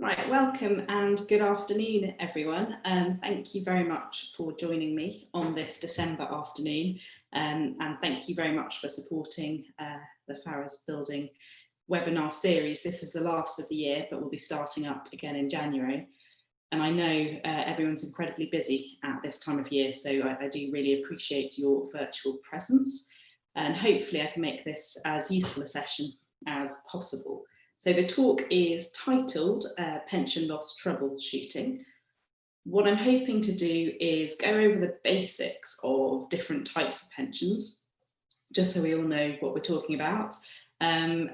Right, welcome and good afternoon, everyone. Thank you very much for joining me on this December afternoon, and thank you very much for supporting the Farrar's Building webinar series. This is the last of the year, but we'll be starting up again in January. And I know everyone's incredibly busy at this time of year, so I do really appreciate your virtual presence. And hopefully I can make this as useful a session as possible. So the talk is titled Pension Loss Troubleshooting. What I'm hoping to do is go over the basics of different types of pensions, just so we all know what we're talking about. A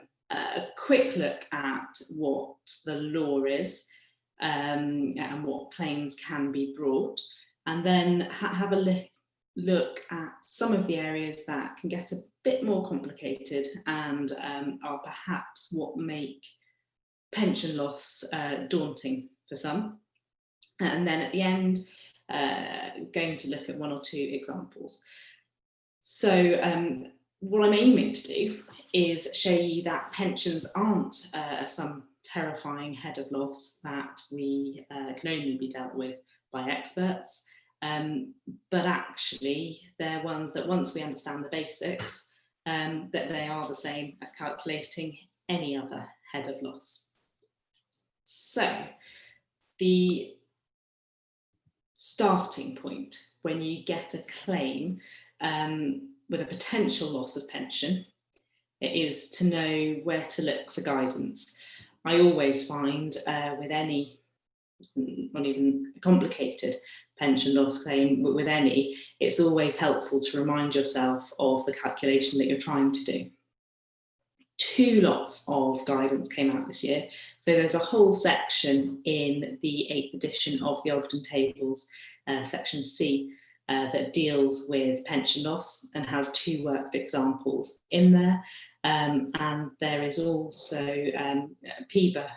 quick look at what the law is and what claims can be brought, and then have a look at some of the areas that can get a bit more complicated and are perhaps what make pension loss daunting for some. And then at the end, going to look at one or two examples. So what I'm aiming to do is show you that pensions aren't some terrifying head of loss that we can only be dealt with by experts. But actually they're ones that once we understand the basics, that they are the same as calculating any other head of loss. So the starting point when you get a claim with a potential loss of pension, it is to know where to look for guidance. I always find with any, not even complicated pension loss claim, but with any, it's always helpful to remind yourself of the calculation that you're trying to do. Two lots of guidance came out this year. So there's a whole section in the 8th edition of the Ogden Tables, section C, that deals with pension loss and has two worked examples in there. And there is also PIBA,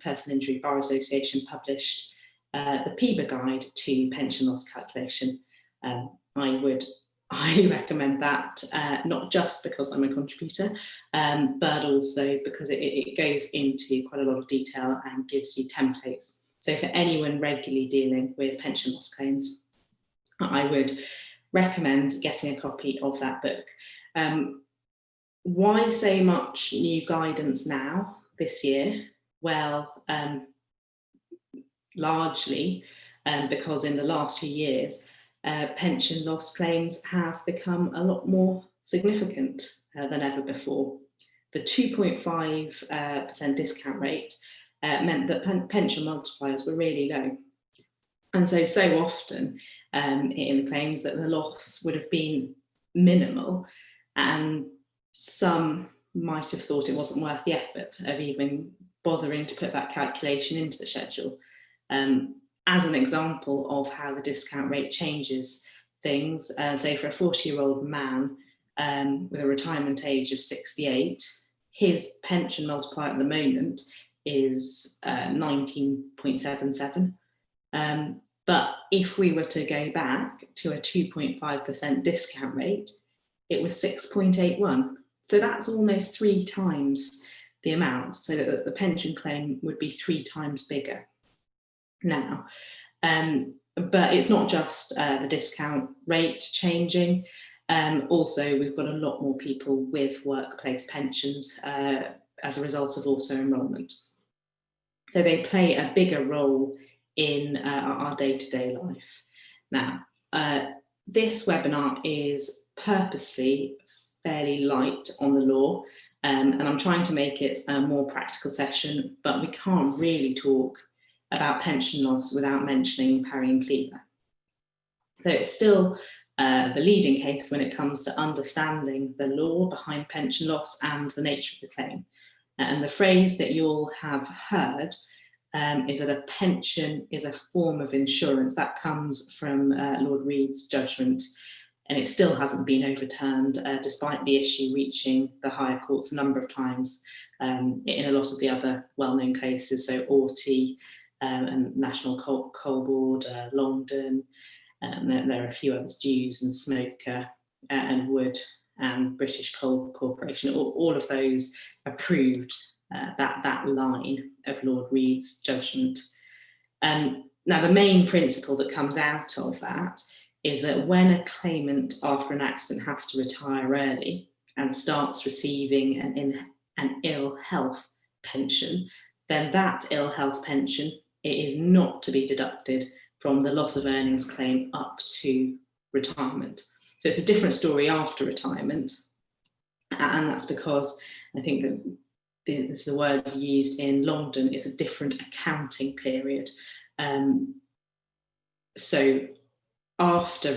Personal Injury Bar Association, published the PIBA guide to pension loss calculation. I would highly recommend that, not just because I'm a contributor, but also because it goes into quite a lot of detail and gives you templates. So for anyone regularly dealing with pension loss claims, I would recommend getting a copy of that book. Why so much new guidance now this year? Well, largely because in the last few years, pension loss claims have become a lot more significant than ever before. The 2.5% discount rate meant that pension multipliers were really low. And so often in the claims that the loss would have been minimal, and some might have thought it wasn't worth the effort of even bothering to put that calculation into the schedule. As an example of how the discount rate changes things, say for a 40-year-old man with a retirement age of 68, his pension multiplier at the moment is 19.77. But if we were to go back to a 2.5% discount rate, it was 6.81. So that's almost 3 times the amount, so that the pension claim would be 3 times bigger now. But it's not just the discount rate changing. Also, we've got a lot more people with workplace pensions as a result of auto-enrollment. So they play a bigger role in our day-to-day life. Now, this webinar is purposely fairly light on the law, and I'm trying to make it a more practical session, but we can't really talk about pension loss without mentioning Parry and Cleaver. So it's still the leading case when it comes to understanding the law behind pension loss and the nature of the claim. And the phrase that you'll have heard is that a pension is a form of insurance. That comes from Lord Reed's judgment, and it still hasn't been overturned despite the issue reaching the higher courts a number of times in a lot of the other well-known cases, so Orty, and National Coal Board, Longdon, there are a few others, Dews and Smoker and Wood and British Coal Corporation. All of those approved that line of Lord Reed's judgment. Now, the main principle that comes out of that is that when a claimant after an accident has to retire early and starts receiving an ill health pension, then that ill health pension is not to be deducted from the loss of earnings claim up to retirement. So it's a different story after retirement, and that's because I think that the words used in Longdon is a different accounting period. So after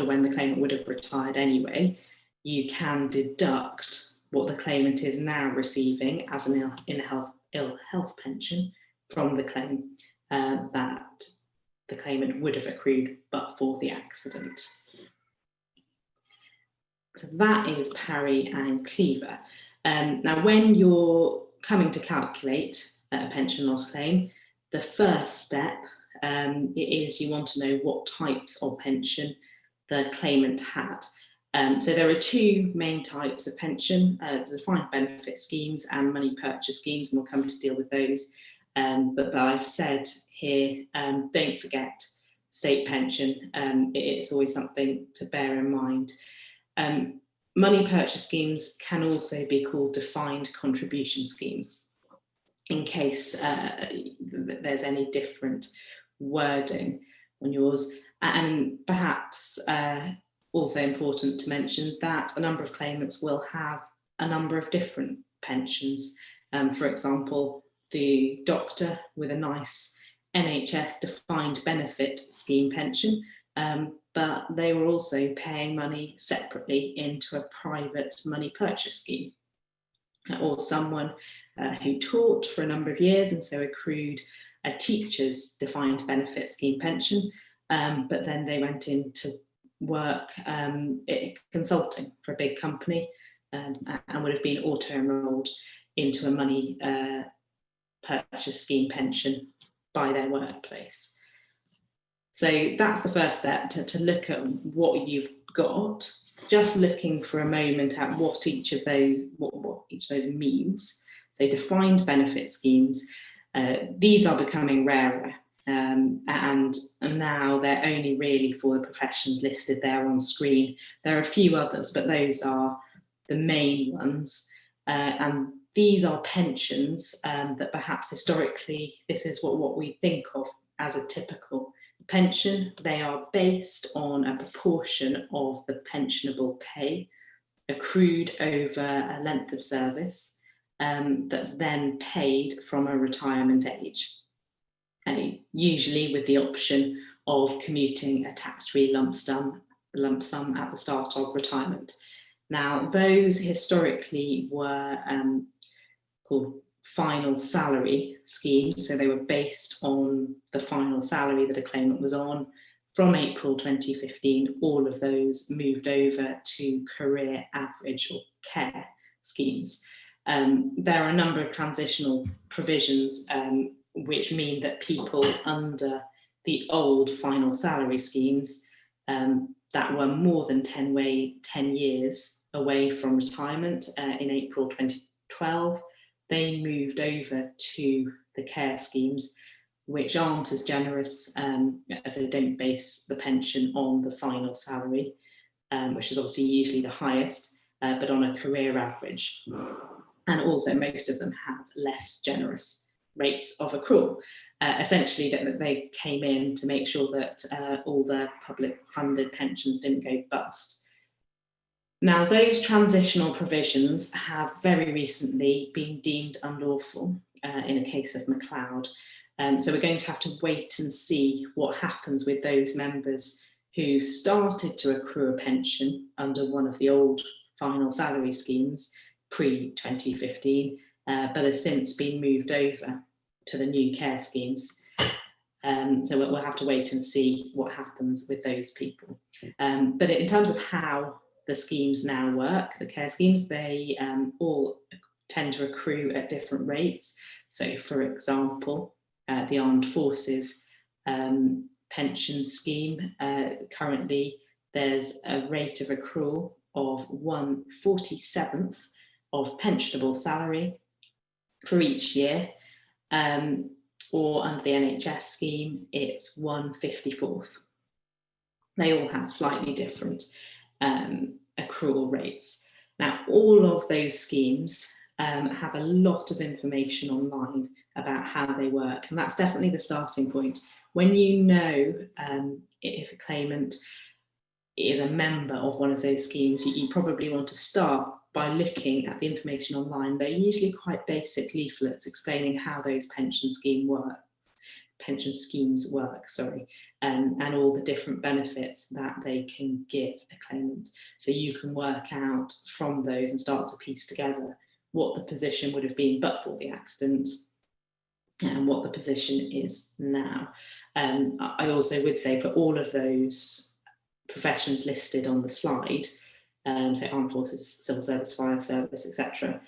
when the claimant would have retired anyway, you can deduct what the claimant is now receiving as an ill health pension from the claim that the claimant would have accrued but for the accident. So that is Parry and Cleaver. Now, when you're coming to calculate a pension loss claim, the first step is you want to know what types of pension the claimant had. So there are two main types of pension, defined benefit schemes and money purchase schemes, and we'll come to deal with those. But I've said here, don't forget state pension. It's always something to bear in mind. Money purchase schemes can also be called defined contribution schemes, in case there's any different wording on yours. And perhaps also important to mention that a number of claimants will have a number of different pensions. For example, the doctor with a nice NHS defined benefit scheme pension, but they were also paying money separately into a private money purchase scheme. Or someone who taught for a number of years and so accrued a teacher's defined benefit scheme pension, but then they went into work consulting for a big company and would have been auto-enrolled into a money purchase scheme pension by their workplace. So that's the first step, to look at what you've got, just looking for a moment at what each of those means. So defined benefit schemes, these are becoming rarer, and now they're only really for the professions listed there on screen. There are a few others, but those are the main ones. And these are pensions that perhaps historically, this is what we think of as a typical pension. They are based on a proportion of the pensionable pay accrued over a length of service that's then paid from a retirement age, usually with the option of commuting a tax-free lump sum at the start of retirement. Now, those historically were called final salary schemes, so they were based on the final salary that a claimant was on. From April 2015, all of those moved over to career average or care schemes. There are a number of transitional provisions which mean that people under the old final salary schemes that were more than 10 years away from retirement in April 2012, they moved over to the care schemes, which aren't as generous as they don't base the pension on the final salary, which is obviously usually the highest, but on a career average. And also most of them have less generous rates of accrual. Essentially, that they came in to make sure that all the public funded pensions didn't go bust. Now, those transitional provisions have very recently been deemed unlawful in a case of McLeod. So we're going to have to wait and see what happens with those members who started to accrue a pension under one of the old final salary schemes pre-2015, but has since been moved over to the new care schemes. So we'll have to wait and see what happens with those people. But in terms of how the schemes now work, the care schemes, they all tend to accrue at different rates. So, for example, the Armed Forces pension scheme, currently there's a rate of accrual of 1/47th of pensionable salary, for each year, or under the NHS scheme, it's 1/54th. They all have slightly different accrual rates. Now, all of those schemes have a lot of information online about how they work, and that's definitely the starting point. When you know if a claimant is a member of one of those schemes, you probably want to start by looking at the information online. They're usually quite basic leaflets explaining how those pension schemes work, and all the different benefits that they can give a claimant. So you can work out from those and start to piece together what the position would have been but for the accident and what the position is now. I also would say for all of those professions listed on the slide, so armed forces, civil service, fire service, etc.,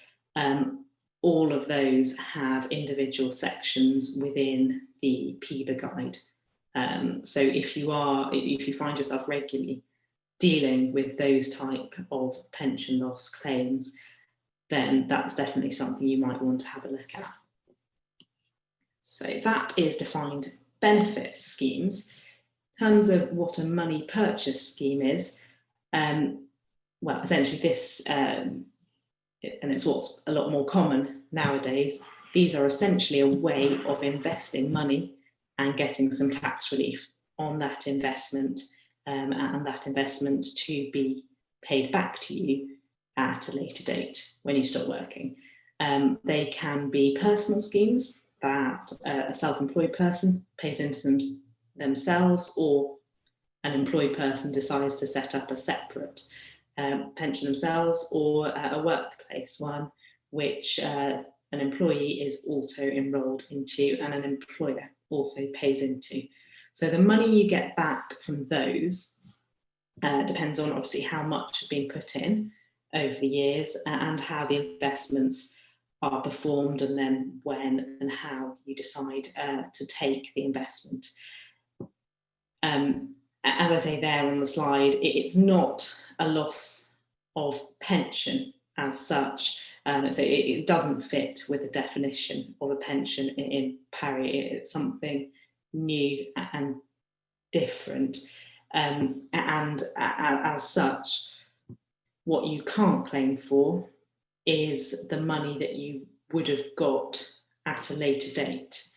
all of those have individual sections within the PIBA guide. So if you find yourself regularly dealing with those type of pension loss claims, then that's definitely something you might want to have a look at. So that is defined benefit schemes. In terms of what a money purchase scheme is, well, essentially this, and it's what's a lot more common nowadays, these are essentially a way of investing money and getting some tax relief on that investment, and that investment to be paid back to you at a later date when you stop working. They can be personal schemes that a self-employed person pays into themselves, or an employed person decides to set up a separate pension themselves, or a workplace one which an employee is auto-enrolled into and an employer also pays into. So the money you get back from those depends on obviously how much has been put in over the years and how the investments are performed, and then when and how you decide to take the investment. As I say there on the slide, it's not a loss of pension as such. So it doesn't fit with the definition of a pension in Parry. It's something new and different. And as such, what you can't claim for is the money that you would have got at a later date.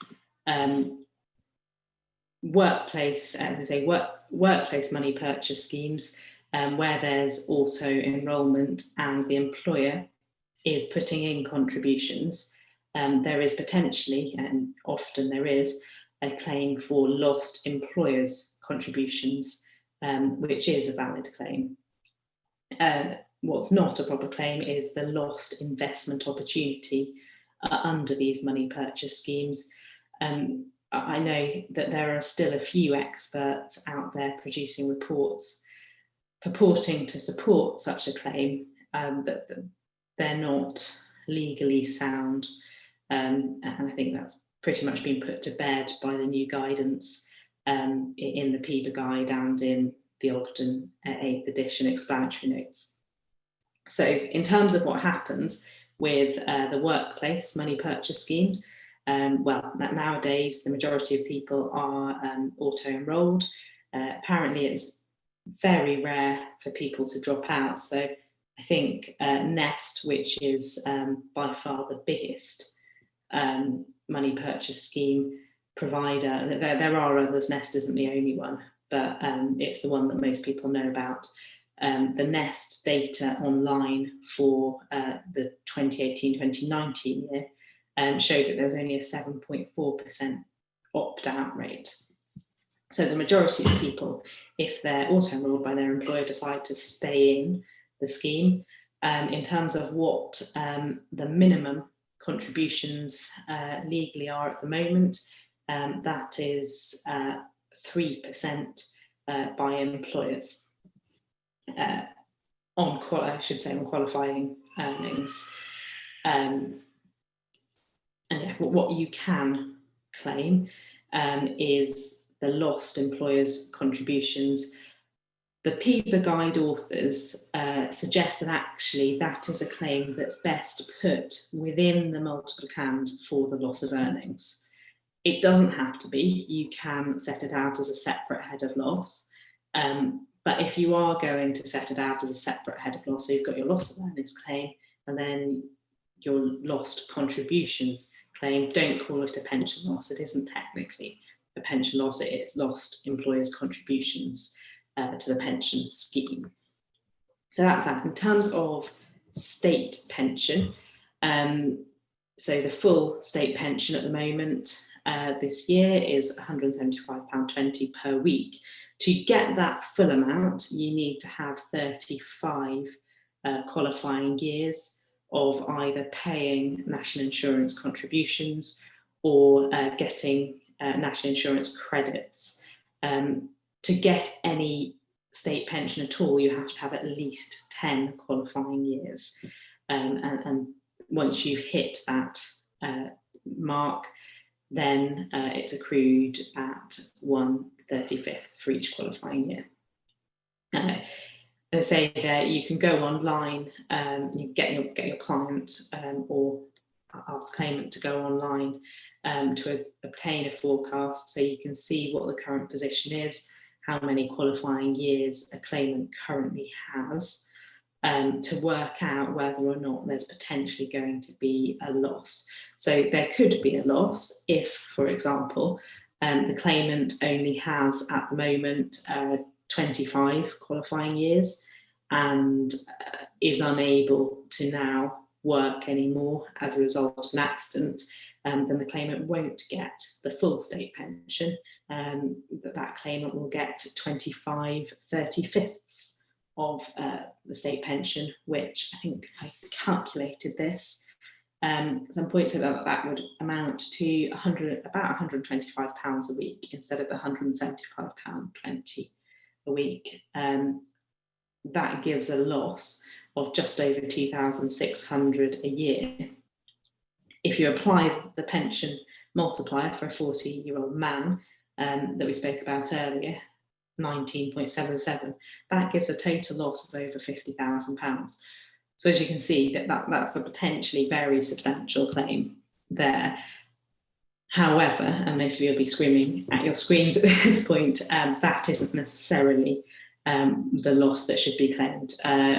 Workplace, as I say, workplace money purchase schemes, where there's auto-enrollment and the employer is putting in contributions, there is potentially, and often there is, a claim for lost employers' contributions, which is a valid claim. What's not a proper claim is the lost investment opportunity under these money purchase schemes. I know that there are still a few experts out there producing reports purporting to support such a claim, that they're not legally sound. And I think that's pretty much been put to bed by the new guidance in the PIBA guide and in the Ogden 8th edition explanatory notes. So in terms of what happens with the workplace money purchase scheme, well, nowadays the majority of people are auto-enrolled. Apparently it's very rare for people to drop out. So I think Nest, which is by far the biggest money purchase scheme provider, there are others, Nest isn't the only one, but it's the one that most people know about. The Nest data online for the 2018-2019 year showed that there was only a 7.4% opt-out rate. So the majority of people, if they're auto-enrolled by their employer, decide to stay in the scheme. In terms of what the minimum contributions legally are at the moment, that is 3% by employers on qualifying earnings. And yeah, what you can claim is the lost employers' contributions The PIBA guide authors suggest that actually that is a claim that's best put within the multiplicand for the loss of earnings. It doesn't have to be. You can set it out as a separate head of loss. But if you are going to set it out as a separate head of loss, so you've got your loss of earnings claim and then your lost contributions claim, don't call it a pension loss. It isn't technically a pension loss. It's lost employers' contributions to the pension scheme. So that's that. In terms of state pension, so the full state pension at the moment this year is £175.20 per week. To get that full amount, you need to have 35 qualifying years of either paying national insurance contributions or getting national insurance credits. To get any state pension at all, you have to have at least 10 qualifying years. And once you've hit that mark, then it's accrued at 1/35 for each qualifying year. They say that you can go online, you get your client or ask the claimant to go online to obtain a forecast so you can see what the current position is, how many qualifying years a claimant currently has, to work out whether or not there's potentially going to be a loss. So there could be a loss if, for example, the claimant only has at the moment 25 qualifying years and is unable to now work anymore as a result of an accident, then the claimant won't get the full state pension, but that claimant will get 25/35 of the state pension, which I think I calculated this. Some points out that would amount to about £125 a week instead of the £175.20 a week. That gives a loss of just over £2,600 a year. If you apply the pension multiplier for a 40-year-old man that we spoke about earlier, 19.77, that gives a total loss of over £50,000. So as you can see, that's a potentially very substantial claim there. However, and most of you will be screaming at your screens at this point, that isn't necessarily the loss that should be claimed.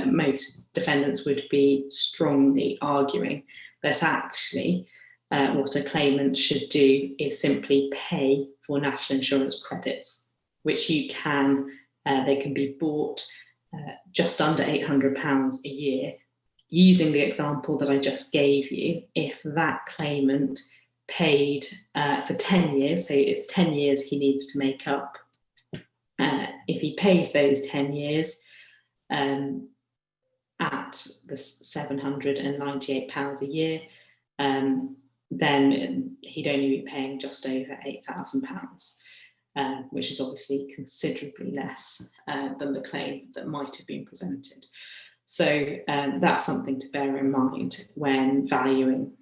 Most defendants would be strongly arguing that actually what a claimant should do is simply pay for national insurance credits, which you can, they can be bought just under £800 a year. Using the example that I just gave you, if that claimant paid for 10 years, so it's 10 years he needs to make up, if he pays those 10 years at the £798 a year, then he'd only be paying just over £8,000, which is obviously considerably less than the claim that might have been presented. So that's something to bear in mind when valuing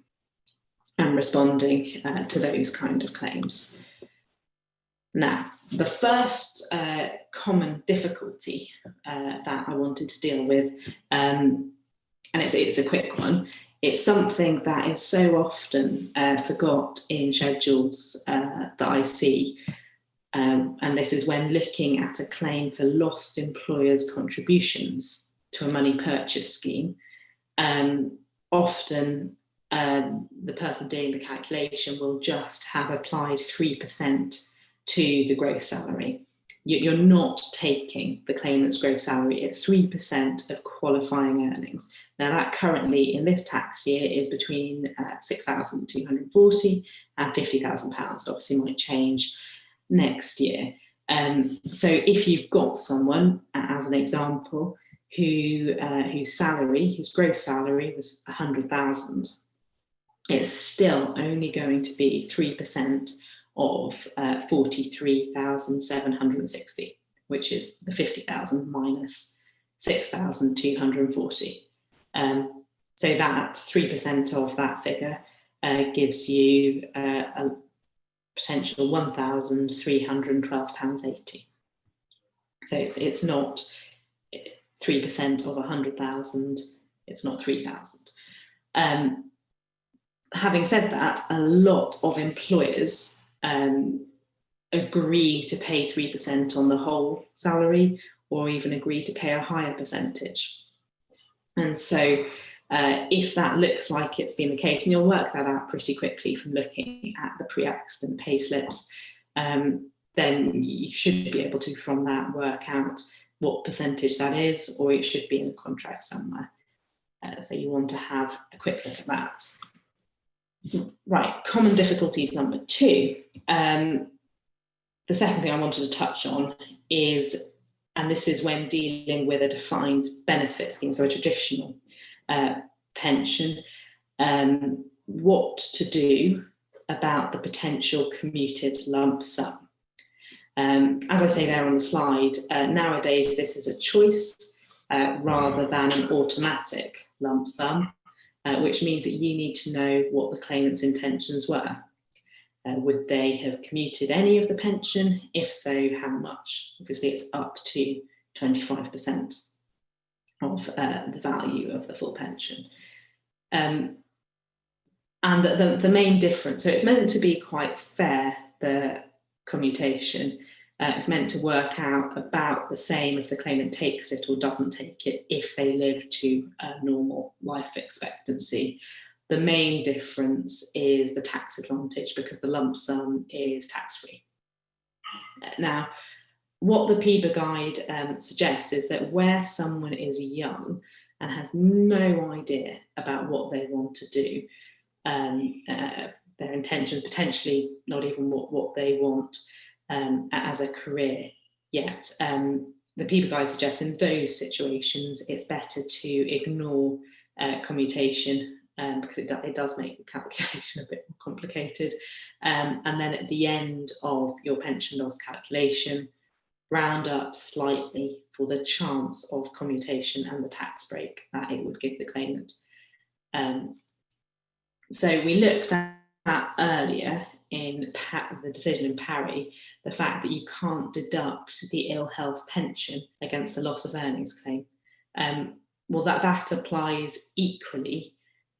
and responding to those kind of claims. Now, the first common difficulty that I wanted to deal with, and it's a quick one, it's something that is so often forgot in schedules that I see, and this is when looking at a claim for lost employers' contributions to a money purchase scheme. Often the person doing the calculation will just have applied 3% to the gross salary. You're not taking the claimant's gross salary, it's 3% of qualifying earnings. Now that currently in this tax year is between £6,240 and £50,000. It obviously might change next year. So if you've got someone, as an example, whose gross salary was 100,000, it's still only going to be 3% of 43,760, which is the 50,000 minus 6,240. So that 3% of that figure gives you a potential £1,312.80. So it's not 3% of 100,000, it's not 3,000. Having said that, a lot of employers agree to pay 3% on the whole salary, or even agree to pay a higher percentage. And so if that looks like it's been the case, and you'll work that out pretty quickly from looking at the pre-accident pay slips, then you should be able to, from that, work out what percentage that is, or it should be in a contract somewhere. So you want to have a quick look at that. Right, common difficulties number 2. The second thing I wanted to touch on is, and this is when dealing with a defined benefit scheme, so a traditional pension, what to do about the potential commuted lump sum. As I say there on the slide, nowadays this is a choice rather than an automatic lump sum, which means that you need to know what the claimant's intentions were. Would they have commuted any of the pension? If so, how much? Obviously, it's up to 25% of the value of the full pension. And the main difference, so it's meant to be quite fair, the commutation. It's meant to work out about the same if the claimant takes it or doesn't take it, if they live to a normal life expectancy. The main difference is the tax advantage, because the lump sum is tax-free. Now, what the PIBA guide suggests is that where someone is young and has no idea about what they want to do, their intentions, potentially not even what they want as a career yet, the PIBA guide suggests in those situations it's better to ignore commutation, because it does make the calculation a bit more complicated. And then at the end of your pension loss calculation, round up slightly for the chance of commutation and the tax break that it would give the claimant. So we looked at earlier in the decision in Parry, the fact that you can't deduct the ill health pension against the loss of earnings claim. Well, that applies equally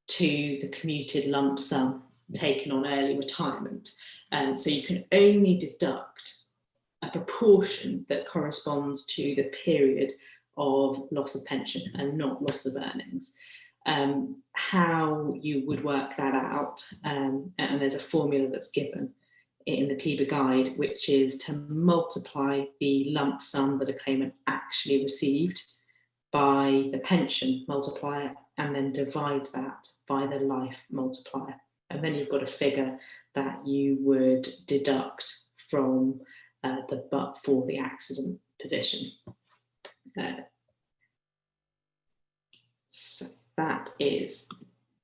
to the commuted lump sum taken on early retirement. So you can only deduct a proportion that corresponds to the period of loss of pension and not loss of earnings. How you would work that out, and there's a formula that's given in the PIBA guide, which is to multiply the lump sum that a claimant actually received by the pension multiplier, and then divide that by the life multiplier. And then you've got a figure that you would deduct from the but for the accident position. So that is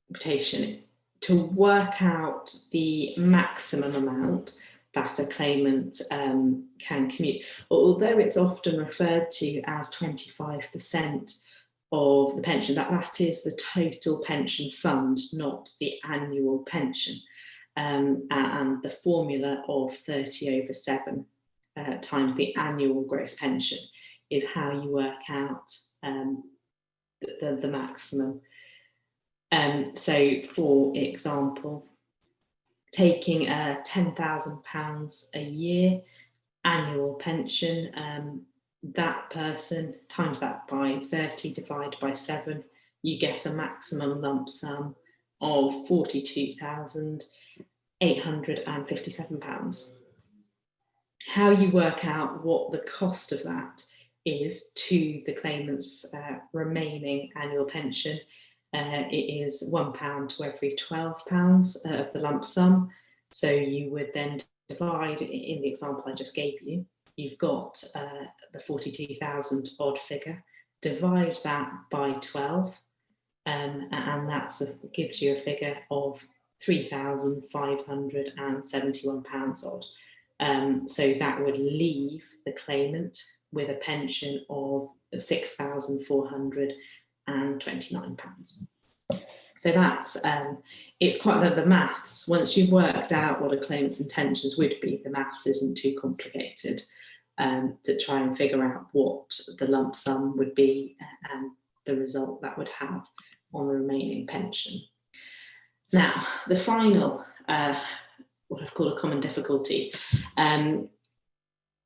interpretation. To work out the maximum amount that a claimant can commute, although it's often referred to as 25% of the pension, that is the total pension fund, not the annual pension. And the formula of 30/7 times the annual gross pension is how you work out the maximum. So, for example, taking a £10,000 a year annual pension, that person times that by 30 divided by 7, you get a maximum lump sum of £42,857. How you work out what the cost of that is to the claimant's remaining annual pension, it is £1 to every £12 of the lump sum. So you would then divide, in the example I just gave you, you've got the 42,000 odd figure, divide that by 12, and that gives you a figure of £3,571 odd. So that would leave the claimant with a pension of £6,429. So that's, it's quite the maths. Once you've worked out what a claimant's intentions would be, the maths isn't too complicated. to try and figure out what the lump sum would be and the result that would have on the remaining pension. Now, the final, what I've called a common difficulty,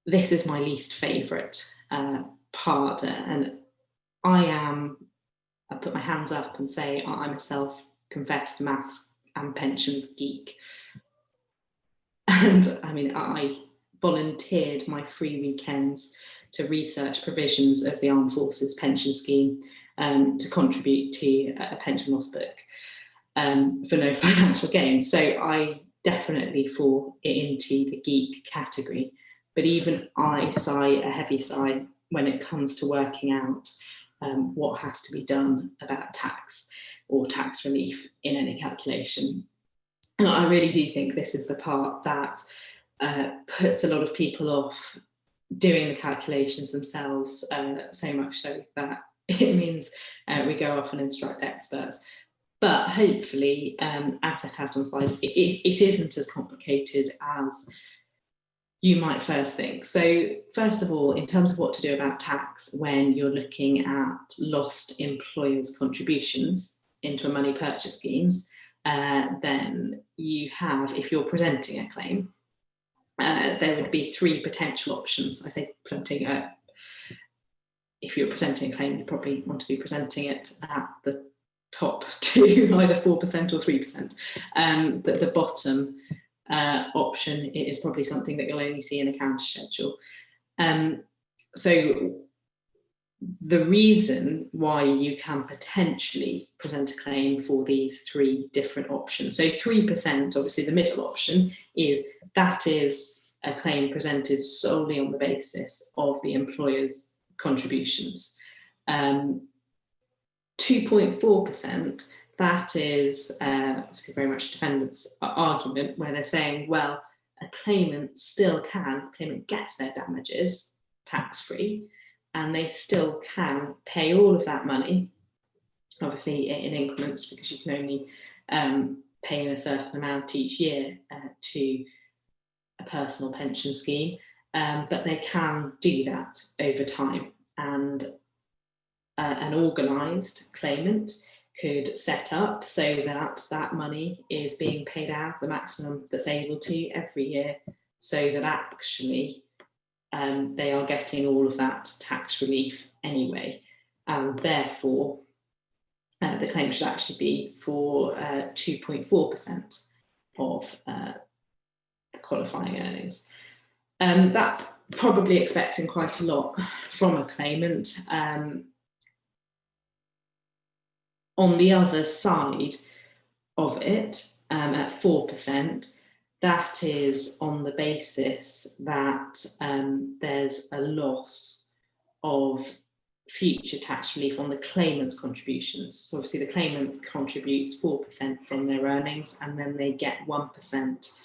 this is my least favourite part, and I put my hands up and say I'm a self-confessed maths and pensions geek. And I mean, I volunteered my free weekends to research provisions of the Armed Forces pension scheme to contribute to a pension loss book for no financial gain. So I definitely fall into the geek category, but even I sigh a heavy sigh when it comes to working out what has to be done about tax or tax relief in any calculation. And I really do think this is the part that puts a lot of people off doing the calculations themselves, so much so that it means we go off and instruct experts. But hopefully, as set out on slides, it isn't as complicated as you might first think. So first of all, in terms of what to do about tax when you're looking at lost employers' contributions into a money purchase schemes, then you have, if you're presenting a claim, there would be three potential options. I say presenting, if you're presenting a claim, you probably want to be presenting it at the top two, either 4% or 3%. The bottom option is probably something that you'll only see in a counter schedule. So the reason why you can potentially present a claim for these three different options. So 3%, obviously the middle option, is a claim presented solely on the basis of the employer's contributions. 2.4%, that is obviously very much defendant's argument, where they're saying, well, a claimant gets their damages tax-free, and they still can pay all of that money, obviously in increments, because you can only pay a certain amount each year to a personal pension scheme, but they can do that over time. And an organised claimant could set up so that that money is being paid out the maximum that's able to every year, so that actually they are getting all of that tax relief anyway, and therefore the claim should actually be for 2.4% of the qualifying earnings. That's probably expecting quite a lot from a claimant. On the other side of it, at 4%, that is on the basis that there's a loss of future tax relief on the claimant's contributions. So obviously the claimant contributes 4% from their earnings, and then they get 1%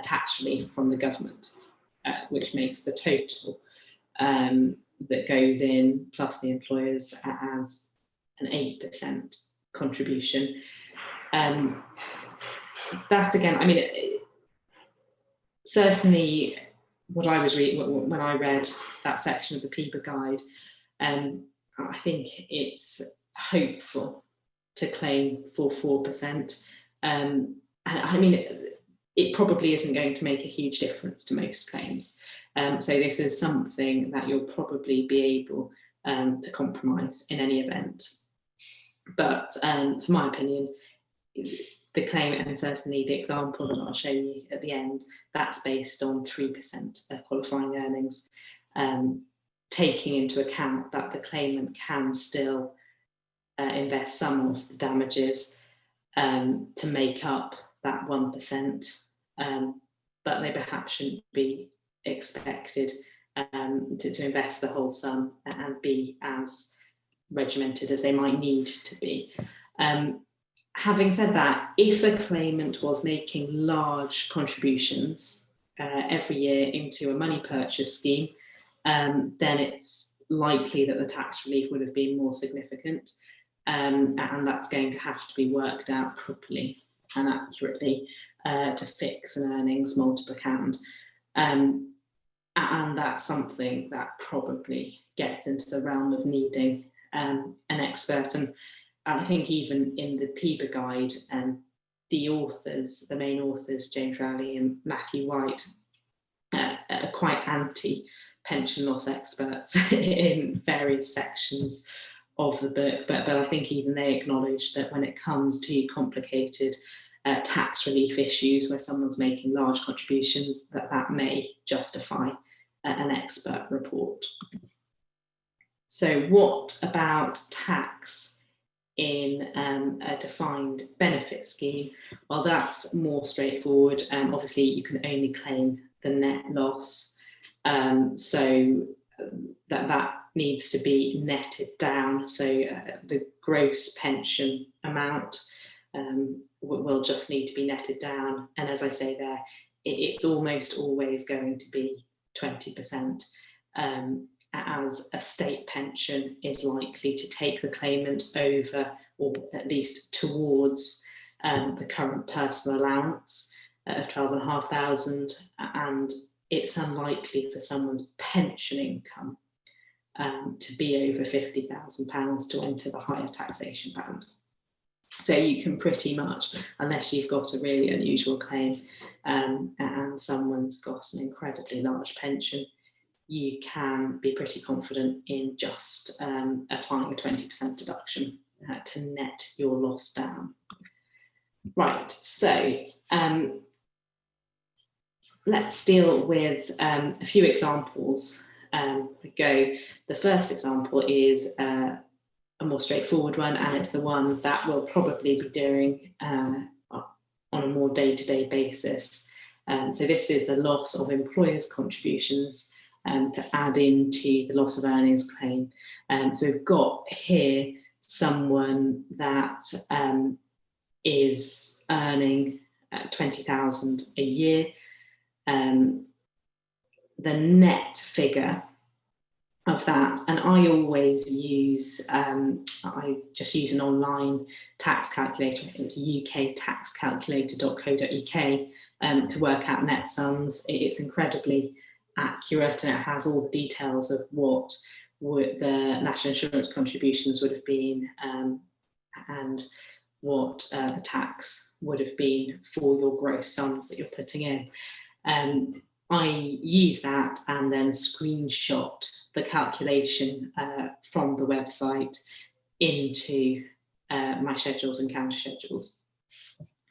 tax relief from the government, which makes the total that goes in plus the employers as an 8% contribution. That again, I mean, certainly what I was reading when I read that section of the PIBA guide, I think it's hopeful to claim for 4%. I mean, it probably isn't going to make a huge difference to most claims. So this is something that you'll probably be able to compromise in any event. But for my opinion, the claim, and certainly the example that I'll show you at the end, that's based on 3% of qualifying earnings, taking into account that the claimant can still invest some of the damages to make up that 1%, but they perhaps shouldn't be expected to invest the whole sum and be as regimented as they might need to be. Having said that, if a claimant was making large contributions every year into a money purchase scheme, then it's likely that the tax relief would have been more significant, and that's going to have to be worked out properly and accurately to fix an earnings multiplicand. and that's something that probably gets into the realm of needing an expert. And I think even in the PIBA guide, the authors, the main authors, James Rowley and Matthew White, are quite anti-pension loss experts in various sections of the book, but I think even they acknowledge that when it comes to complicated tax relief issues where someone's making large contributions, that may justify an expert report. So what about tax in a defined benefit scheme? Well, that's more straightforward. Obviously, you can only claim the net loss, so that needs to be netted down. So the gross pension amount will just need to be netted down. And as I say there, it's almost always going to be 20%, as a state pension is likely to take the claimant over, or at least towards, the current personal allowance of 12,500, and it's unlikely for someone's pension income to be over £50,000 to enter the higher taxation band. So you can pretty much, unless you've got a really unusual claim and someone's got an incredibly large pension, you can be pretty confident in just applying a 20% deduction to net your loss down. Right, so let's deal with a few examples. The first example is a more straightforward one, and it's the one that we'll probably be doing on a more day-to-day basis. So this is the loss of employers' contributions to add into the loss of earnings claim. So we've got here someone that is earning 20,000 a year. The net figure of that, and I always use, I just use an online tax calculator. It's uktaxcalculator.co.uk to work out net sums. It's incredibly accurate, and it has all the details of what the national insurance contributions would have been, and what the tax would have been for your gross sums that you're putting in. I use that and then screenshot the calculation from the website into my schedules and counter schedules.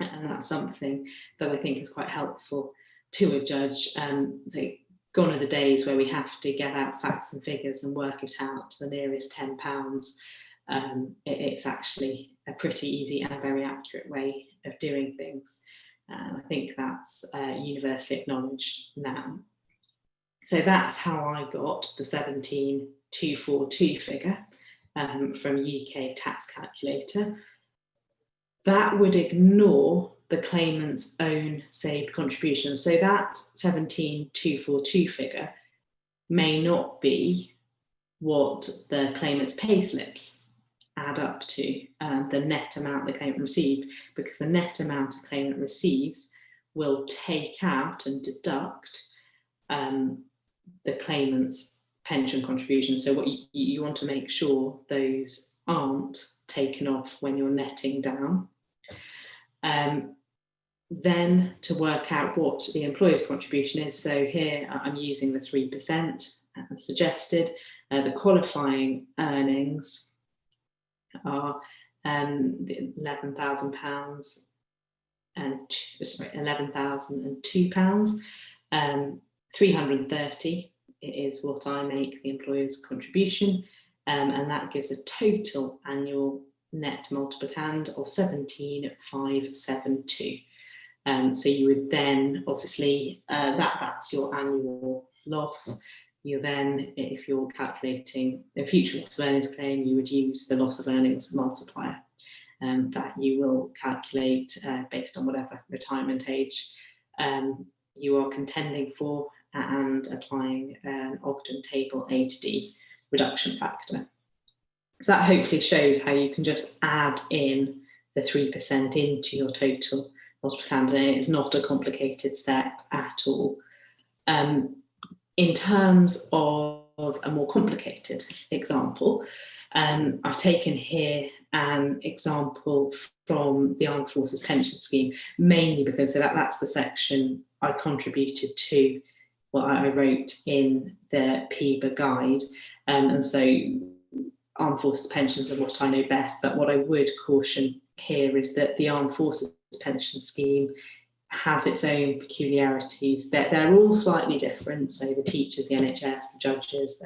And that's something that I think is quite helpful to a judge. So gone are the days where we have to get out facts and figures and work it out to the nearest £10. It's actually a pretty easy and very accurate way of doing things. And I think that's universally acknowledged now. So that's how I got the 17,242 figure from UK Tax Calculator. That would ignore the claimant's own saved contribution. So that 17,242 figure may not be what the claimant's payslips add up to, the net amount the claimant received, because the net amount a claimant receives will take out and deduct the claimant's pension contribution. So what you want to make sure those aren't taken off when you're netting down. Then to work out what the employer's contribution is, so here I'm using the 3% as suggested. The qualifying earnings are £11,000 and £11,002. 330 is what I make the employer's contribution, and that gives a total annual net multiplicand of 17,572. So you would then obviously that's your annual loss. You then, if you're calculating a future loss of earnings claim, you would use the loss of earnings multiplier that you will calculate based on whatever retirement age you are contending for, and applying an Ogden table A to D reduction factor. So that hopefully shows how you can just add in the 3% into your total multiplicand, and it's not a complicated step at all. In terms of a more complicated example, I've taken here an example from the Armed Forces Pension Scheme, mainly because that's the section I contributed to what I wrote in the PIBA guide. And so Armed Forces pensions are what I know best, but what I would caution here is that the Armed Forces Pension Scheme has its own peculiarities. They're all slightly different. So the teachers, the NHS, the judges,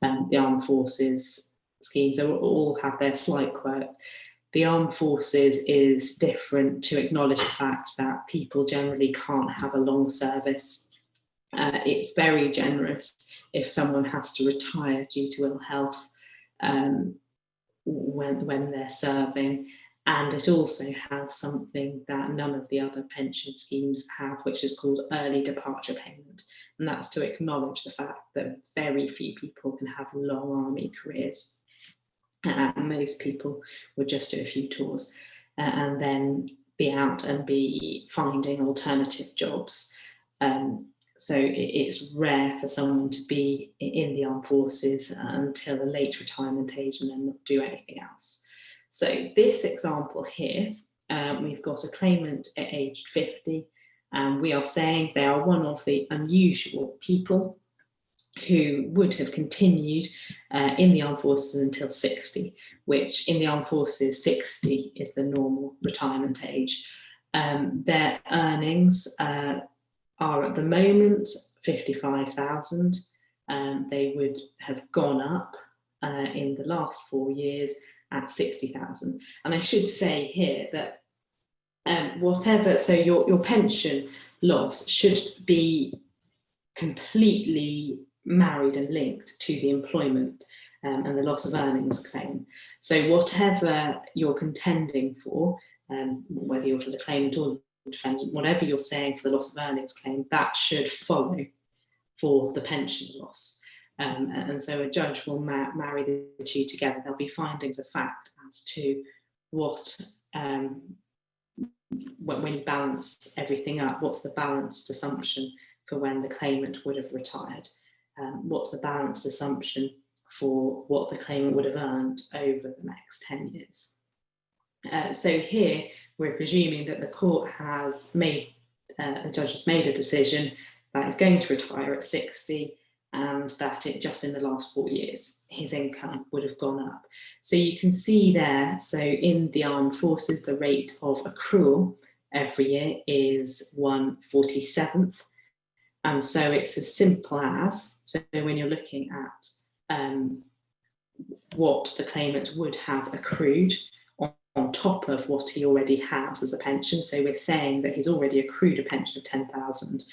the Armed Forces schemes all have their slight quirks. The Armed Forces is different to acknowledge the fact that people generally can't have a long service. It's very generous if someone has to retire due to ill health when they're serving. And it also has something that none of the other pension schemes have, which is called early departure payment. And that's to acknowledge the fact that very few people can have long army careers. Most people would just do a few tours and then be out and be finding alternative jobs. So it's rare for someone to be in the armed forces until a late retirement age and then not do anything else. So this example here, we've got a claimant at aged 50, and we are saying they are one of the unusual people who would have continued in the armed forces until 60, which in the armed forces, 60 is the normal retirement age. Their earnings are at the moment 55,000. They would have gone up in the last 4 years at 60,000. And I should say here that whatever, so your pension loss should be completely married and linked to the employment and the loss of earnings claim. So whatever you're contending for, whether you're for the claimant or the defendant, whatever you're saying for the loss of earnings claim, that should follow for the pension loss. And so a judge will marry the two together. There'll be findings of fact as to what, when you balance everything up, what's the balanced assumption for when the claimant would have retired? What's the balanced assumption for what the claimant would have earned over the next 10 years? So here we're presuming that the court has made, the judge has made a decision that is going to retire at 60, and that it just in the last 4 years, his income would have gone up. So you can see there, so in the armed forces, the rate of accrual every year is 1/47th. And so it's as simple as, so when you're looking at what the claimant would have accrued on top of what he already has as a pension. So we're saying that he's already accrued a pension of 10,000.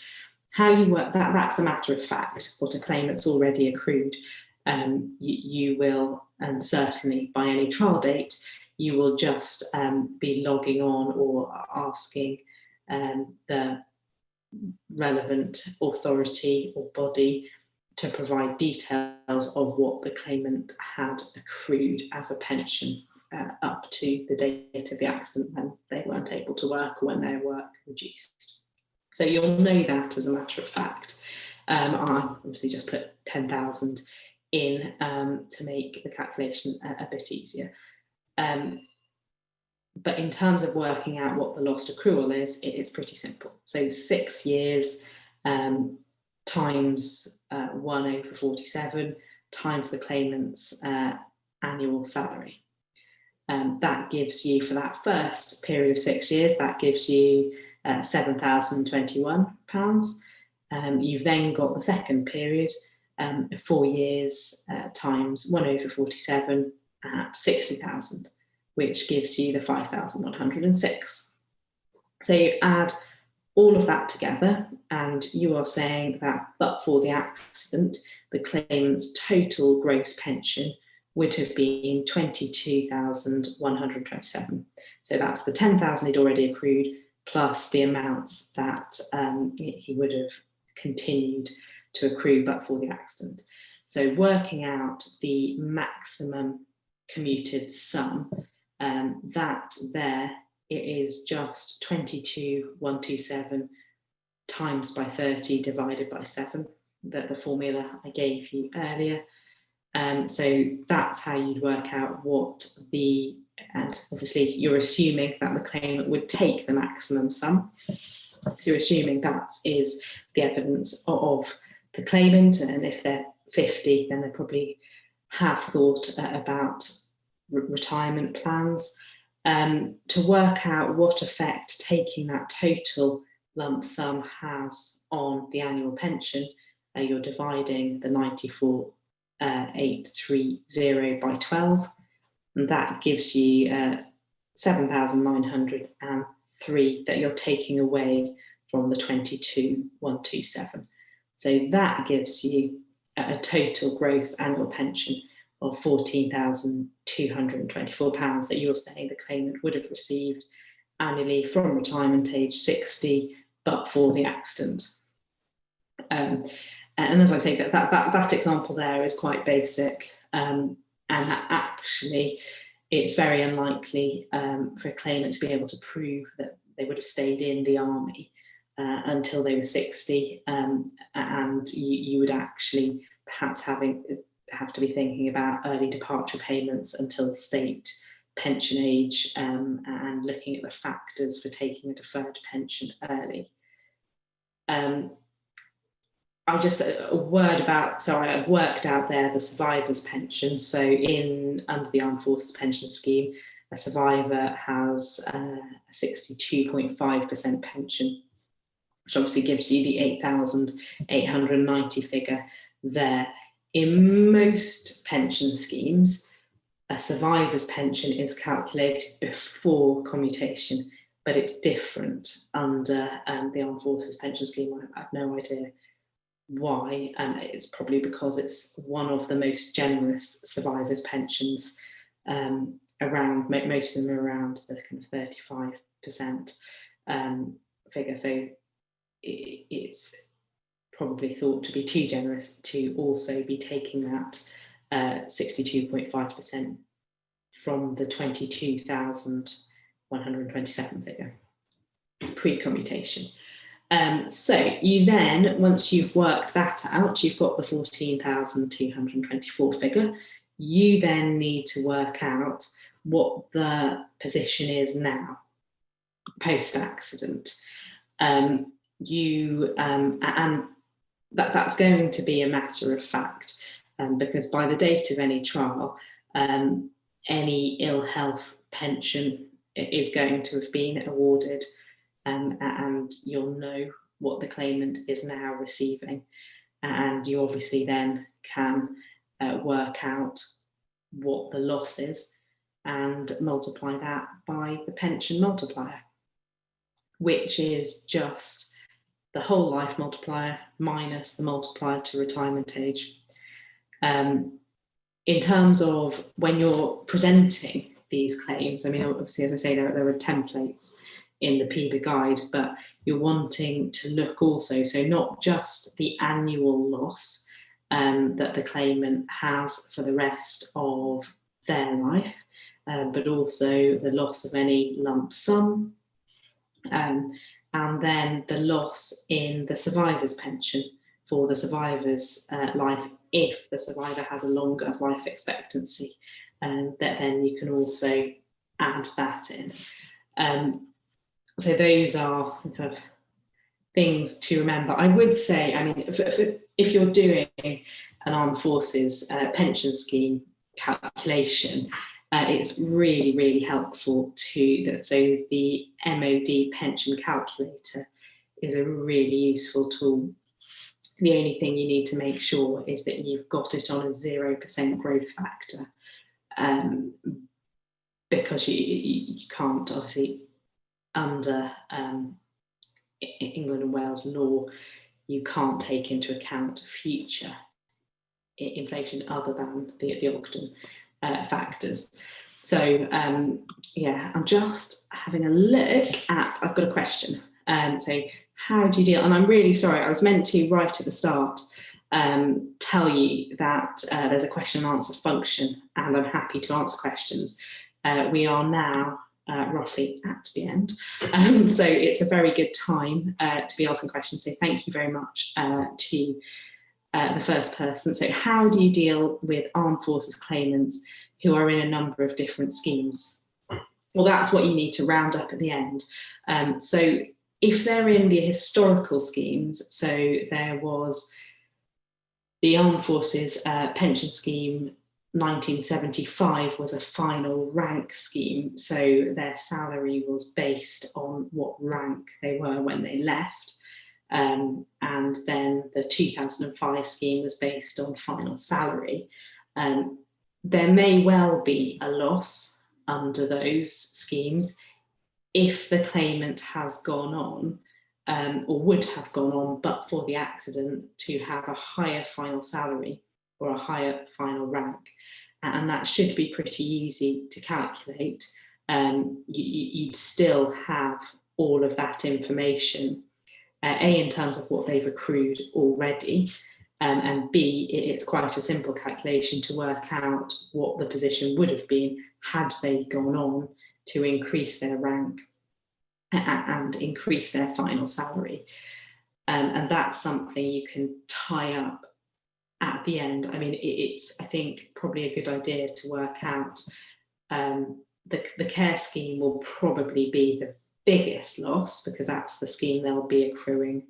How you work that, that's a matter of fact, what a claimant's already accrued. You will, and certainly by any trial date, you will just be logging on or asking the relevant authority or body to provide details of what the claimant had accrued as a pension up to the date of the accident when they weren't able to work or when their work reduced. So you'll know that as a matter of fact. I obviously just put 10,000 in to make the calculation a bit easier. But in terms of working out what the lost accrual is, it's pretty simple. So 6 years times 1/47 times the claimant's annual salary. That gives you, for that first period of 6 years, that gives you £7,021. You've then got the second period, 4 years times 1/47 at 60,000, which gives you the 5,106. So you add all of that together, and you are saying that but for the accident, the claimant's total gross pension would have been 22,127. So that's the 10,000 he'd already accrued, plus the amounts that he would have continued to accrue but for the accident. So working out the maximum commuted sum, that there it is just 22,127 times by 30 divided by 7. the formula I gave you earlier. So that's how you'd work out what the, and obviously you're assuming that the claimant would take the maximum sum. So you're assuming that is the evidence of the claimant, and if they're 50, then they probably have thought about retirement plans. To work out what effect taking that total lump sum has on the annual pension, you're dividing the 94,830 by 12, and that gives you 7,903 that you're taking away from the 22,127. So that gives you a total gross annual pension of £14,224 that you're saying the claimant would have received annually from retirement age 60, but for the accident. And as I say, that example there is quite basic, and that actually it's very unlikely for a claimant to be able to prove that they would have stayed in the army until they were 60, and you would actually perhaps have to be thinking about early departure payments until state pension age, and looking at the factors for taking a deferred pension early. I just, a word about, sorry, I've worked out there the survivor's pension. So under the Armed Forces Pension Scheme, a survivor has a 62.5% pension, which obviously gives you the 8,890 figure there. In most pension schemes, a survivor's pension is calculated before commutation, but it's different under the Armed Forces Pension Scheme. I have no idea why, and it's probably because it's one of the most generous survivors' pensions around. Most of them are around the kind of 35% figure, so it's probably thought to be too generous to also be taking that 62.5% from the 22,127 figure pre-commutation. So you then, once you've worked that out, you've got the 14,224 figure, you then need to work out what the position is now, post-accident. And that's going to be a matter of fact, because by the date of any trial, any ill health pension is going to have been awarded, and you'll know what the claimant is now receiving, and you obviously then can work out what the loss is and multiply that by the pension multiplier, which is just the whole life multiplier minus the multiplier to retirement age. In terms of when you're presenting these claims, I mean, obviously, as I say, there are templates in the PIBA guide, but you're wanting to look also, so not just the annual loss that the claimant has for the rest of their life, but also the loss of any lump sum, and then the loss in the survivor's pension for the survivor's life, if the survivor has a longer life expectancy, that then you can also add that in. So those are kind of things to remember. I would say, I mean, if you're doing an Armed Forces pension scheme calculation, it's really, really helpful so the MOD pension calculator is a really useful tool. The only thing you need to make sure is that you've got it on a 0% growth factor, because you can't, obviously, under England and Wales law, you can't take into account future inflation other than the Ogden factors. So yeah, I'm just having a look at, I've got a question. So how do you deal, and I'm really sorry, I was meant to right at the start tell you that there's a question and answer function, and I'm happy to answer questions. We are now roughly at the end, so it's a very good time to be asking questions, so thank you very much to the first person. So how do you deal with armed forces claimants who are in a number of different schemes? Well, that's what you need to round up at the end. So if they're in the historical schemes, so there was the Armed Forces Pension Scheme 1975 was a final rank scheme, so their salary was based on what rank they were when they left. And then the 2005 scheme was based on final salary. There may well be a loss under those schemes if the claimant has gone on or would have gone on but for the accident to have a higher final salary or a higher final rank. And that should be pretty easy to calculate. You'd still have all of that information, A, in terms of what they've accrued already, and B, it's quite a simple calculation to work out what the position would have been had they gone on to increase their rank and increase their final salary. And that's something you can tie up at the end. I mean, it's, I think, probably a good idea to work out. The care scheme will probably be the biggest loss because that's the scheme they'll be accruing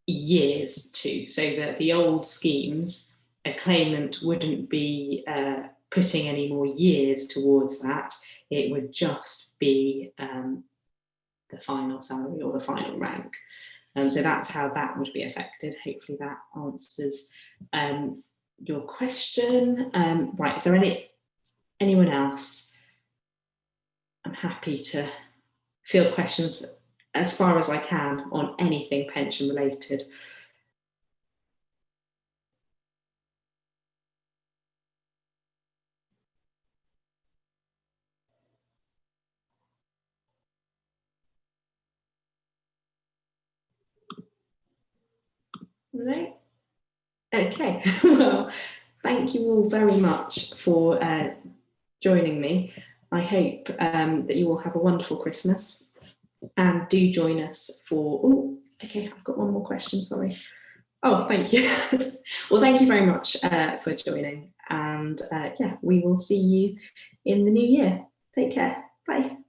years to. So that the old schemes, a claimant wouldn't be putting any more years towards that. It would just be the final salary or the final rank. So that's how that would be affected. Hopefully that answers your question. Right, is there anyone else? I'm happy to field questions as far as I can on anything pension related. No? Okay, well, thank you all very much for joining me. I hope that you all have a wonderful Christmas and do join us for, oh, okay, I've got one more question, sorry. Oh, thank you. Well, thank you very much for joining, and yeah, we will see you in the new year. Take care, bye.